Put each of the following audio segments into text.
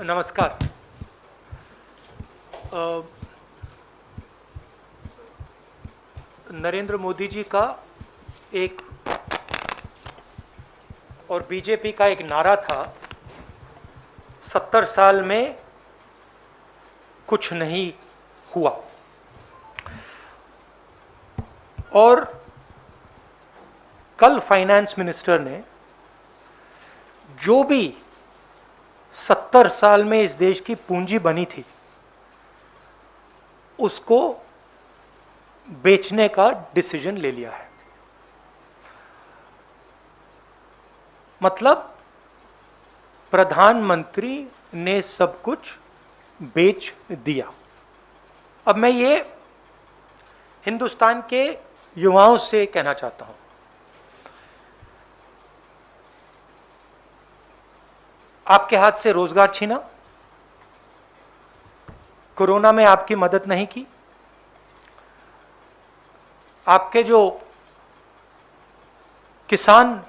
नमस्कार। नरेंद्र मोदी जी का एक और बीजेपी का एक नारा था, 70 साल में कुछ नहीं हुआ। और कल फाइनेंस मिनिस्टर ने जो भी 70 साल में इस देश की पूंजी बनी थी उसको बेचने का डिसीजन ले लिया है। मतलब प्रधानमंत्री ने सब कुछ बेच दिया। अब मैं ये हिंदुस्तान के युवाओं से कहना चाहता हूं, आपके हाथ से रोजगार छीना, कोरोना में आपकी मदद नहीं की, आपके जो किसान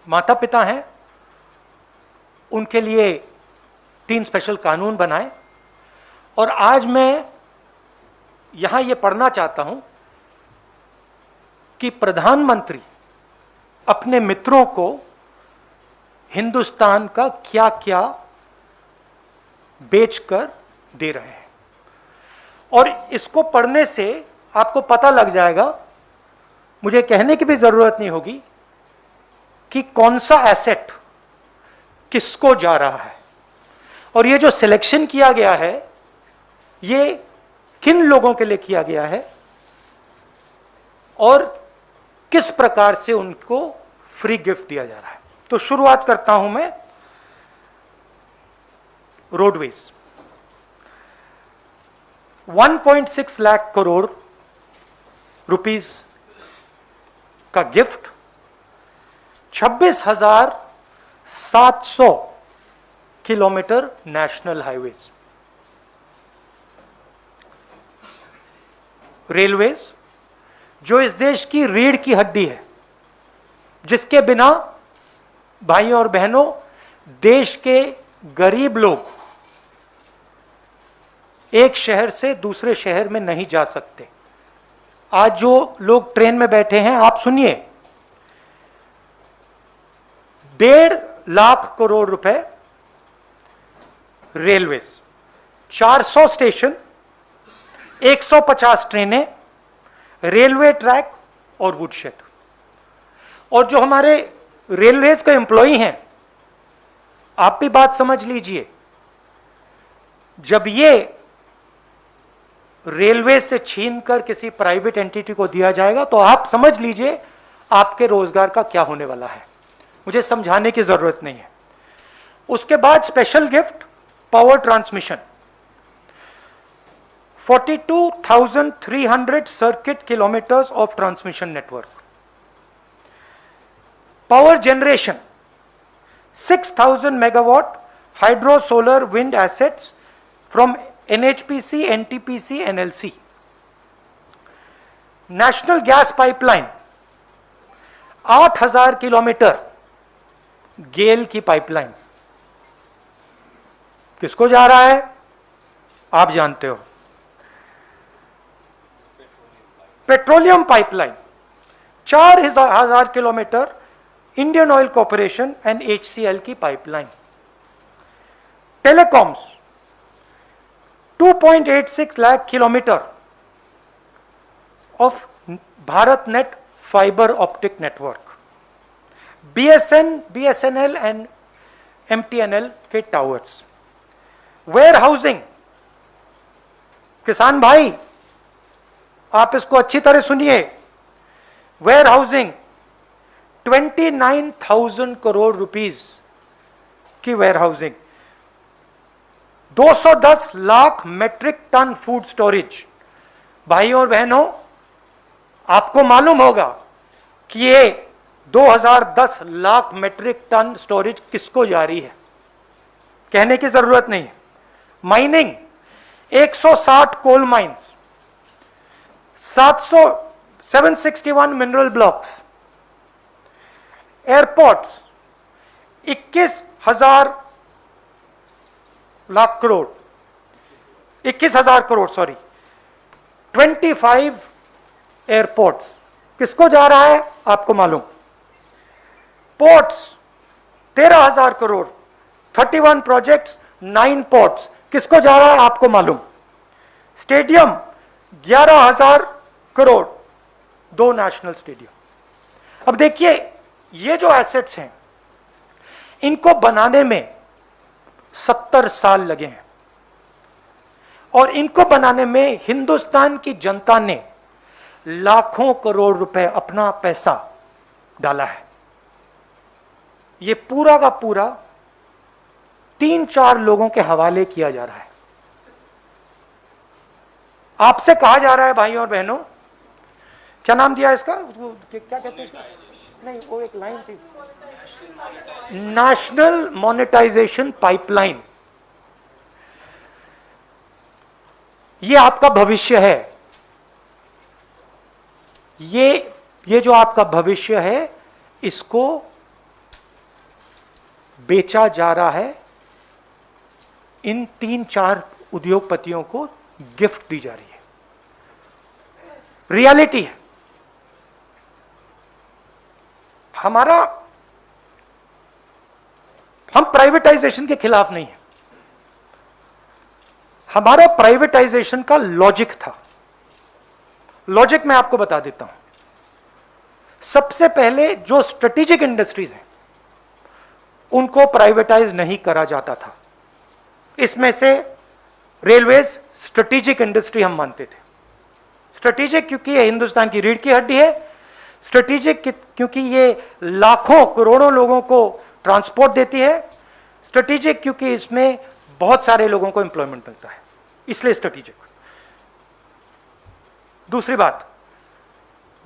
माता पिता हैं उनके लिए 3 स्पेशल कानून बनाए। और आज मैं यहां ये पढ़ना चाहता हूं कि प्रधानमंत्री अपने मित्रों को हिंदुस्तान का क्या क्या बेचकर दे रहे हैं। और इसको पढ़ने से आपको पता लग जाएगा, मुझे कहने की भी जरूरत नहीं होगी कि कौन सा एसेट किसको जा रहा है और ये जो सिलेक्शन किया गया है ये किन लोगों के लिए किया गया है और किस प्रकार से उनको फ्री गिफ्ट दिया जा रहा है। तो शुरुआत करता हूं मैं रोडवेज। 1.6 लाख करोड़ रुपीस का gift, 26,700 kilometre national highways. Railways जो इस देश की रीढ़ की हड्डी है, जिसके बिना भाइयों और बहनों देश के गरीब लोग एक शहर से दूसरे शहर में नहीं जा सकते। आज जो लोग ट्रेन में बैठे हैं, आप सुनिए, 1.5 लाख करोड़ रुपए रेलवेज, 400 स्टेशन, 150 ट्रेनें, रेलवे ट्रैक और वुडशेड। और जो हमारे रेलवेज के एम्प्लॉई हैं, आप भी बात समझ लीजिए, जब ये रेलवे से छीनकर किसी प्राइवेट एंटिटी को दिया जाएगा तो आप समझ लीजिए आपके रोजगार का क्या होने वाला है। मुझे समझाने की जरूरत नहीं है। उसके बाद special gift power transmission, 42,300 circuit kilometres of transmission network. Power generation, 6,000 megawatt hydro solar wind assets from NHPC, NTPC, NLC. National gas pipeline, 8,000 kilometre GAIL की पाइपलाइन। किसको जा रहा है आप जानते हो। Petroleum pipeline, 4,000 kilometre Indian oil corporation and HCL की pipeline. Telecoms, 2.86 lakh kilometre of Bharat net fibre optic network. BSNL and MTNL के टावर्स। वेयर हाउसिंग, किसान भाई आप इसको अच्छी तरह सुनिए, वेयर हाउसिंग 29,000 करोड़ रुपीस की warehousing. 210 lakh metric tonne food storage. भाइयों और बहनों, आपको मालूम होगा कि ये 2010 लाख मेट्रिक टन स्टोरेज किसको जारी है, कहने की जरूरत नहीं है। Mining, 160 coal mines, 761 mineral blocks. Airports, 21,000 lakh crore, 21,000 crore, sorry, 25 airports, किसको जा रहा है आपको मालूम? पोर्ट्स 13,000 करोड़, 31 प्रोजेक्ट्स, 9 पोर्ट्स, किसको जा रहा है आपको मालूम? Stadium 11,000 crore, 2 national stadium. अब देखिए, ये जो एसेट्स हैं इनको बनाने में 70 साल लगे हैं, और इनको बनाने में हिंदुस्तान की जनता ने लाखों करोड़ रुपए अपना पैसा डाला है। ये पूरा का पूरा 3-4 लोगों के हवाले किया जा रहा है। आपसे कहा जा रहा है भाइयों और बहनों, क्या नाम दिया इसका, क्या कहते हैं इसका? नहीं, वो एक लाइन थी, नेशनल मोनेटाइजेशन पाइपलाइन। ये आपका भविष्य है, ये जो आपका भविष्य है, इसको बेचा जा रहा है, इन 3-4 उद्योगपतियों को गिफ्ट दी जा रही है। रियलिटी है। हम प्राइवेटाइजेशन के खिलाफ नहीं है, हमारा प्राइवेटाइजेशन का लॉजिक था। लॉजिक मैं आपको बता देता हूं। सबसे पहले जो स्ट्रेटेजिक इंडस्ट्रीज हैं उनको प्राइवेटाइज नहीं करा जाता था। इसमें से रेलवेज स्ट्रेटेजिक इंडस्ट्री हम मानते थे। स्ट्रेटेजिक क्योंकि ये हिंदुस्तान की रीढ़ की हड्डी है, स्ट्रेटेजिक क्योंकि ये लाखों करोड़ों लोगों को ट्रांसपोर्ट देती है, स्ट्रेटेजिक क्योंकि इसमें बहुत सारे लोगों को एम्प्लॉयमेंट मिलता है, इसलिए स्ट्रेटेजिक। दूसरी बात,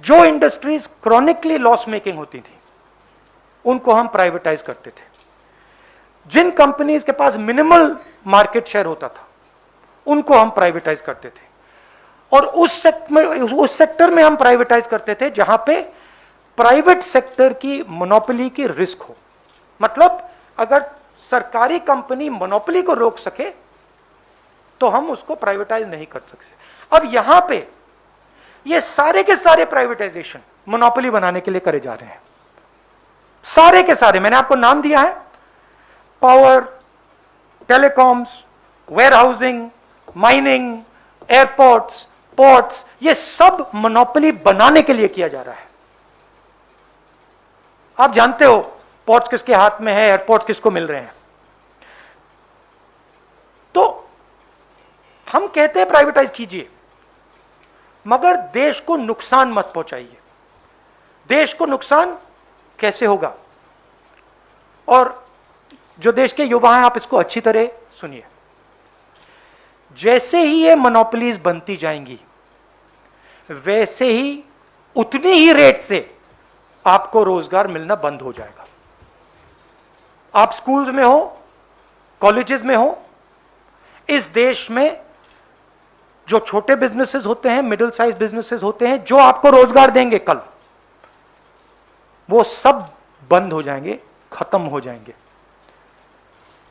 जो इंडस्ट्रीज क्रॉनिकली लॉस मेकिंग होती थी उनको हम प्राइवेटाइज करते थे। जिन कंपनीज के पास मिनिमल मार्केट शेयर होता था उनको हम प्राइवेटाइज करते थे, और उस सेक्टर में हम प्राइवेटाइज करते थे जहां पे प्राइवेट सेक्टर की मोनोपोली की रिस्क हो। मतलब अगर सरकारी कंपनी मोनोपोली को रोक सके तो हम उसको प्राइवेटाइज नहीं कर सकते। अब यहां पे ये सारे के सारे प्राइवेटाइजेशन मोनोपोली बनाने के लिए करे जा रहे हैं, सारे के सारे। मैंने आपको नाम दिया है, power, telecoms, warehousing, mining, airports, ports, ये सब मोनोपोली बनाने के लिए किया जा रहा है। आप जानते हो पोर्ट्स किसके हाथ में है, एयरपोर्ट किसको मिल रहे हैं। तो हम कहते हैं प्राइवेटाइज कीजिए, मगर देश को नुकसान मत पहुंचाइए। देश को नुकसान कैसे होगा? और जो देश के युवा हैं, आप इसको अच्छी तरह सुनिए। जैसे ही ये मोनोपोलीज बनती जाएंगी, वैसे ही उतनी ही रेट से आपको रोजगार मिलना बंद हो जाएगा। आप स्कूल्स में हो, कॉलेजेस में हो, इस देश में जो छोटे बिजनेसेस होते हैं, मिडिल साइज बिजनेसेस होते हैं, जो आपको रोजगार देंगे कल, वो सब बंद हो जाएंगे, खत्म हो जाएंगे।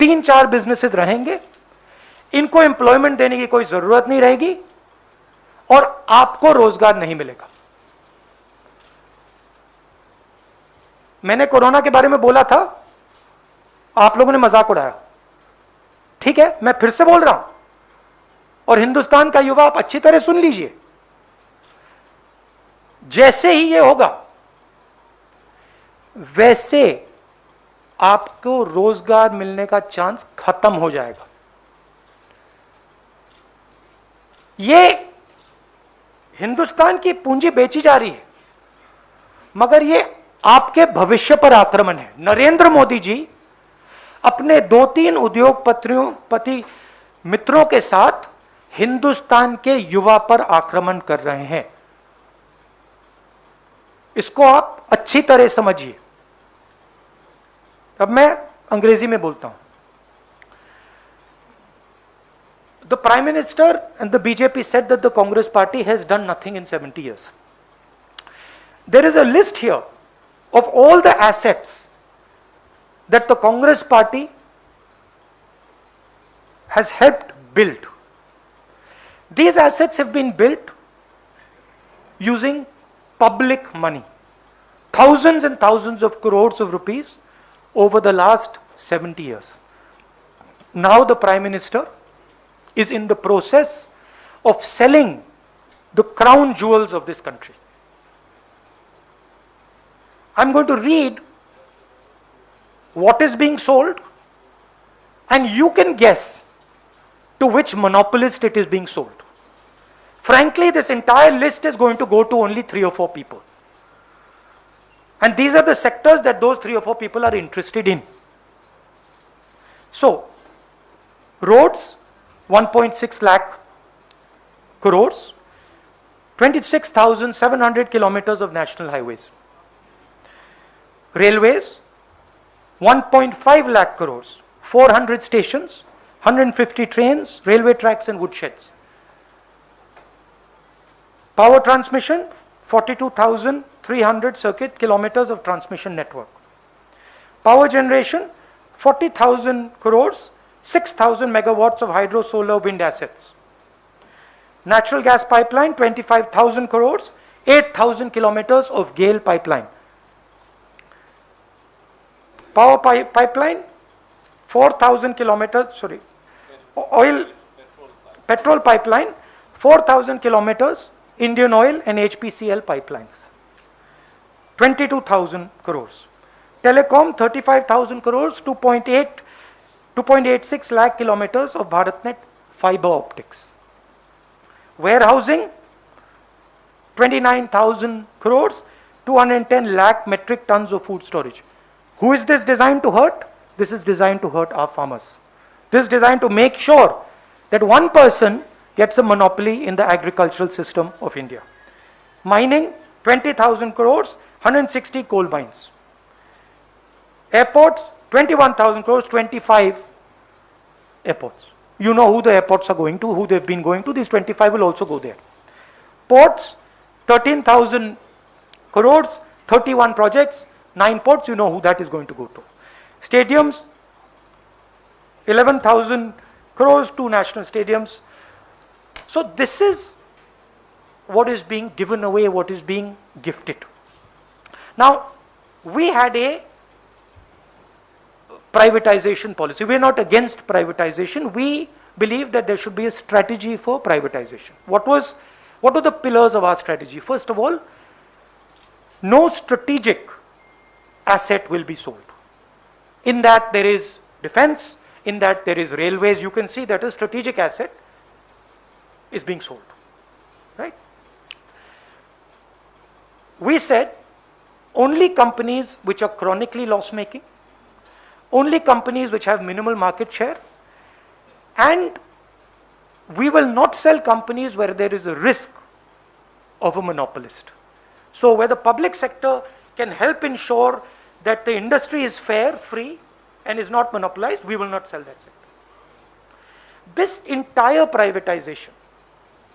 3-4 बिजनेसेस रहेंगे, इनको एम्प्लॉयमेंट देने की कोई जरूरत नहीं रहेगी और आपको रोजगार नहीं मिलेगा। मैंने कोरोना के बारे में बोला था, आप लोगों ने मजाक उड़ाया, ठीक है, मैं फिर से बोल रहा हूं, और हिंदुस्तान का युवा आप अच्छी तरह सुन लीजिए। जैसे ही ये होगा, वैसे आपको रोजगार मिलने का चांस खत्म हो जाएगा। ये हिंदुस्तान की पूंजी बेची जा रही है, मगर ये आपके भविष्य पर आक्रमण है। नरेंद्र मोदी जी अपने 2-3 उद्योगपति मित्रों के साथ हिंदुस्तान के युवा पर आक्रमण कर रहे हैं। इसको आप अच्छी तरह समझिए। अब मैं अंग्रेजी में बोलता हूं। The Prime Minister and the BJP said that the Congress party has done nothing in 70 years. There is a list here of all the assets that the Congress party has helped build. These assets have been built using public money, thousands and thousands of crores of rupees over the last 70 years. Now the Prime Minister is in the process of selling the crown jewels of this country. I'm going to read what is being sold, and you can guess to which monopolist it is being sold. Frankly, this entire list is going to go to only 3 or 4 people. And these are the sectors that those 3 or 4 people are interested in. So, roads, 1.6 lakh crores, 26,700 kilometers of national highways. Railways, 1.5 lakh crores, 400 stations, 150 trains, railway tracks and woodsheds. Power transmission, 42,300 circuit kilometers of transmission network. Power generation, 40,000 crores, 6,000 megawatts of hydro, solar, wind assets. Natural gas pipeline, 25,000 crores, 8,000 kilometers of GAIL pipeline. Power pipeline, 4,000 kilometers, sorry, petrol pipeline, 4,000 kilometers, Indian Oil and HPCL pipelines, 22,000 crores. Telecom, 35,000 crores, 2.86 lakh kilometers of BharatNet fiber optics. Warehousing, 29,000 crores, 210 lakh metric tons of food storage. Who is this designed to hurt? This is designed to hurt our farmers. This is designed to make sure that one person gets a monopoly in the agricultural system of India. Mining, 20,000 crores, 160 coal mines. Airports, 21,000 crores, 25 airports. You know who the airports are going to, who they've been going to. These 25 will also go there. Ports, 13,000 crores, 31 projects, 9 ports. You know who that is going to go to. Stadiums, 11,000 crores, 2 national stadiums. So this is what is being given away, what is being gifted. Now, we had a privatization policy. We are not against privatization. We believe that there should be a strategy for privatization. What were the pillars of our strategy? First of all, no strategic asset will be sold. In that there is defense, in that there is railways. You can see that a strategic asset is being sold, right? We said only companies which are chronically loss-making, only companies which have minimal market share, and we will not sell companies where there is a risk of a monopolist. So where the public sector can help ensure that the industry is fair, free, and is not monopolized, we will not sell that sector. This entire privatization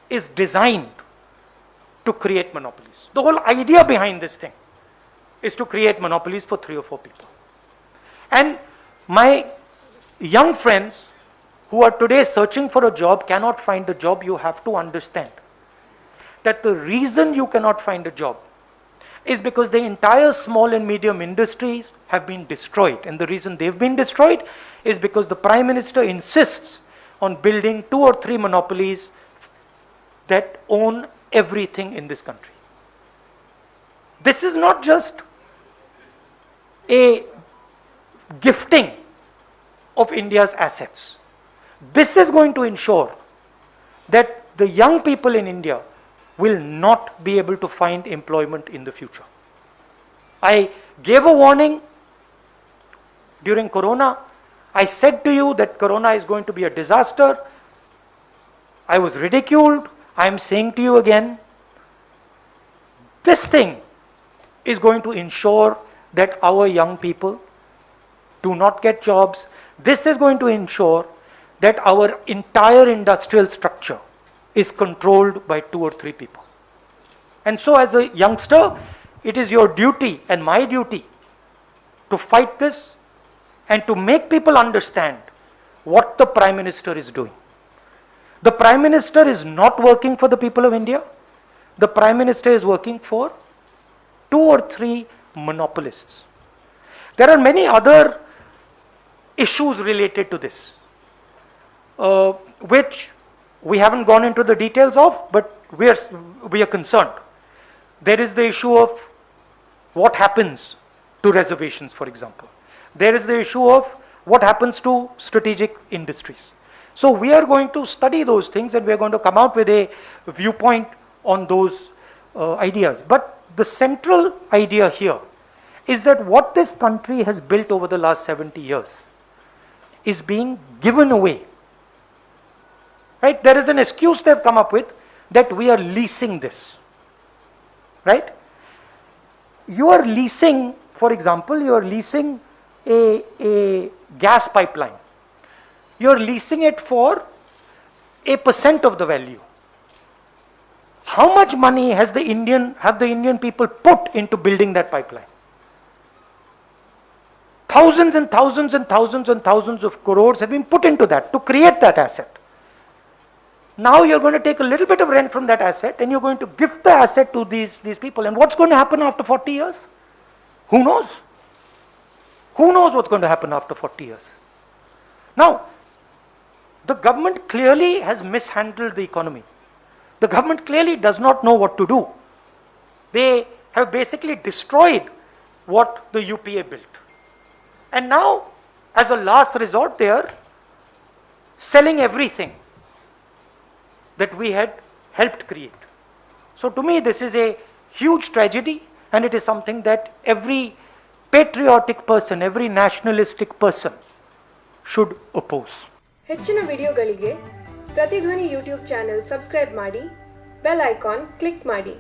is designed to create monopolies. The whole idea behind this thing is to create monopolies for 3 or 4 people. And my young friends who are today searching for a job cannot find a job. You have to understand that the reason you cannot find a job is because the entire small and medium industries have been destroyed. And the reason they've been destroyed is because the Prime Minister insists on building 2 or 3 monopolies that own everything in this country. This is not just a gifting of India's assets. This is going to ensure that the young people in India will not be able to find employment in the future. I gave a warning during Corona. I said to you that Corona is going to be a disaster. I was ridiculed. I am saying to you again, this thing is going to ensure that our young people do not get jobs. This is going to ensure that our entire industrial structure is controlled by 2 or 3 people. And so as a youngster, it is your duty and my duty to fight this and to make people understand what the Prime Minister is doing. The Prime Minister is not working for the people of India. The Prime Minister is working for 2 or 3 monopolists. There are many other issues related to this, which we haven't gone into the details of, but we are concerned. There is the issue of what happens to reservations, for example. There is the issue of what happens to strategic industries. So we are going to study those things, and we are going to come out with a viewpoint on those ideas. But the central idea here is that what this country has built over the last 70 years is being given away. Right? There is an excuse they have come up with that we are leasing this. Right? You are leasing, for example, you are leasing a gas pipeline. You are leasing it for a % of the value. How much money have the Indian people put into building that pipeline? Thousands and thousands and thousands and thousands of crores have been put into that to create that asset. Now you're going to take a little bit of rent from that asset and you're going to gift the asset to these people. And what's going to happen after 40 years? Who knows? Who knows what's going to happen after 40 years? Now, the government clearly has mishandled the economy. The government clearly does not know what to do. They have basically destroyed what the UPA built. And now, as a last resort, they are selling everything that we had helped create. So to me, this is a huge tragedy, and it is something that every patriotic person, every nationalistic person should oppose. ಹೆಚ್ಚಿನ ವಿಡಿಯೋಗಳಿಗೆ ಪ್ರತಿಧ್ವನಿ YouTube channel subscribe ಮಾಡಿ, bell icon click ಮಾಡಿ.